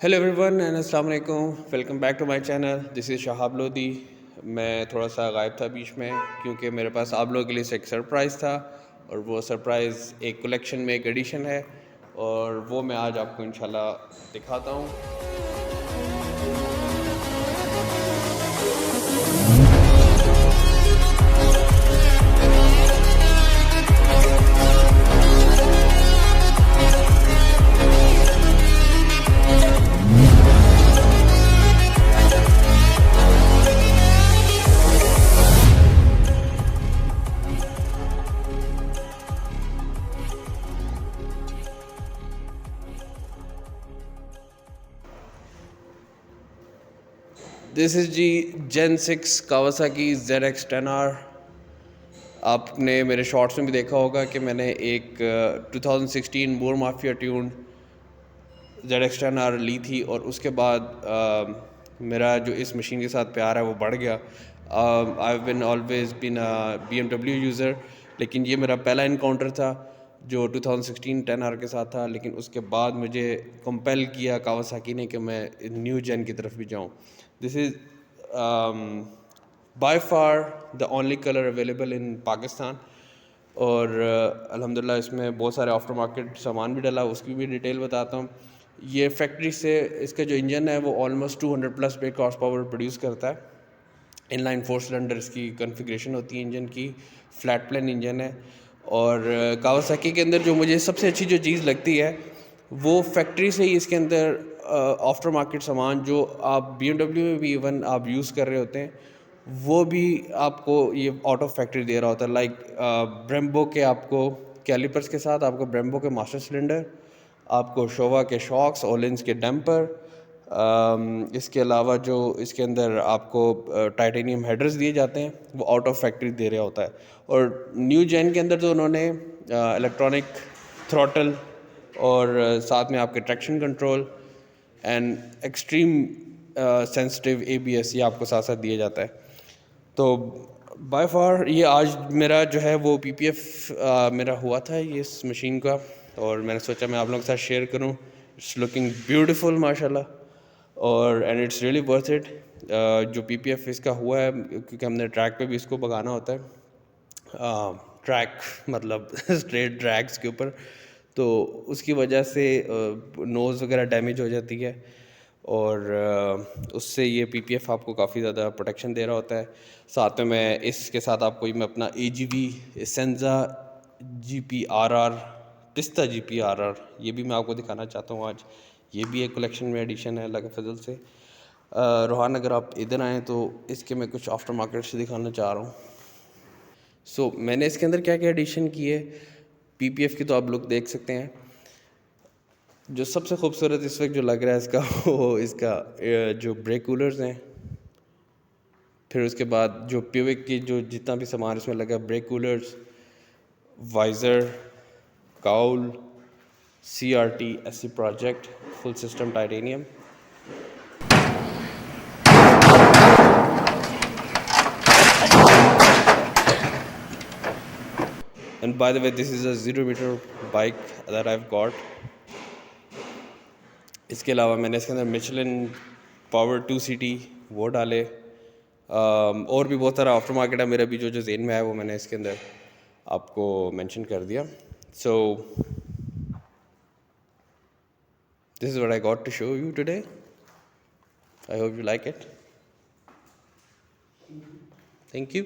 Hello everyone and अस्सलाम वालेकुम। Welcome back to my channel. This is Shahab Lodhi. मैं थोड़ा सा गायब था बीच में क्योंकि मेरे पास आप लोगों के लिए एक सरप्राइज़ था, और वो सरप्राइज़ एक कलेक्शन में एक एडिशन है, और वो मैं आज आपको इंशाल्लाह दिखाता हूँ। This is G gen 6 Kawasaki ZX10R। आपने मेरे शॉर्ट्स में भी देखा होगा कि मैंने एक 2016 बोर माफिया ट्यून ZX10R ली थी, और उसके बाद मेरा जो इस मशीन के साथ प्यार है वो बढ़ गया। I have been always been a BMW user, लेकिन ये मेरा पहला इनकाउंटर था जो 2016 10R के साथ था। लेकिन उसके बाद मुझे कंपेल किया कावासाकी ने कि मैं न्यू जेन की तरफ भी जाऊँ। This is by far the only colour available in Pakistan, और अल्हम्दुलिल्लाह इसमें बहुत सारे आफ्टर मार्केट सामान भी डला, उसकी भी डिटेल बताता हूँ। ये फैक्ट्री से इसका जो इंजन है वो almost 200 plus break horse power produce करता है। इनलाइन 4 सिलेंडर इसकी कॉन्फ़िगरेशन होती है इंजन की। फ्लैट प्लेन इंजन है, और कावासाकी के अंदर जो मुझे सबसे अच्छी जो चीज़ लगती है वो फैक्ट्री से ही इसके अंदर आफ्टर मार्केट सामान जो आप BMW में भी इवन आप यूज़ कर रहे होते हैं, वो भी आपको ये आउट ऑफ फैक्ट्री दे रहा होता है। लाइक ब्रेम्बो के आपको कैलिपर्स के साथ आपको ब्रेम्बो के मास्टर सिलेंडर, आपको शोवा के शॉक्स, ओलिंस के डैम्पर, इसके अलावा जो इसके अंदर आपको टाइटेनियम हेडर्स दिए जाते हैं वो आउट ऑफ फैक्ट्री दे रहा होता है। और न्यू जेन के अंदर तो उन्होंने इलेक्ट्रॉनिक थ्रॉटल और साथ में आपके traction control and extreme sensitive ABS ये आपको साथ साथ दिया जाता है। तो बाय फार ये आज मेरा जो है वो PPF मेरा हुआ था ये इस मशीन का, और मैंने सोचा मैं आप लोगों के साथ शेयर करूं। इट्स लुकिंग ब्यूटीफुल माशाल्लाह, और and it's really worth it. जो PPF इसका हुआ है क्योंकि हमने ट्रैक पे भी इसको भगाना होता है, ट्रैक मतलब स्ट्रेट ट्रैक्स के ऊपर, तो उसकी वजह से नोज़ वगैरह डैमेज हो जाती है, और उससे ये PPF आपको काफ़ी ज़्यादा प्रोटेक्शन दे रहा होता है। साथ में मैं इसके साथ आपको मैं अपना AGV Essenza GPRR पिस्ता GPRR ये भी मैं आपको दिखाना चाहता हूँ आज। ये भी एक कलेक्शन में एडिशन है अल्लाह के फजल से। रोहान अगर आप इधर आएँ तो इसके मैं कुछ आफ्टर मार्केट से दिखाना चाह रहा हूँ। मैंने इसके अंदर क्या क्या एडिशन की है PPF की, तो आप लोग देख सकते हैं। जो सबसे खूबसूरत इस वक्त जो लग रहा है इसका वो इसका जो ब्रेक कूलर्स हैं। फिर उसके बाद जो प्यूविक की जो जितना भी सामान इसमें लगा, brake coolers, visor, cowl, CRT SC project, full system titanium. And by the way, this is a 0 meter bike that I've got. इसके अलावा मैंने इसके अंदर मिचलिन पावर 2CT वो डाले, और भी बहुत सारा आफ्टर मार्केट है मेरा भी जो जेन में है वो मैंने इसके अंदर आपको मेंशन कर दिया। So this is what I got to show you today. I hope you like it. Thank you.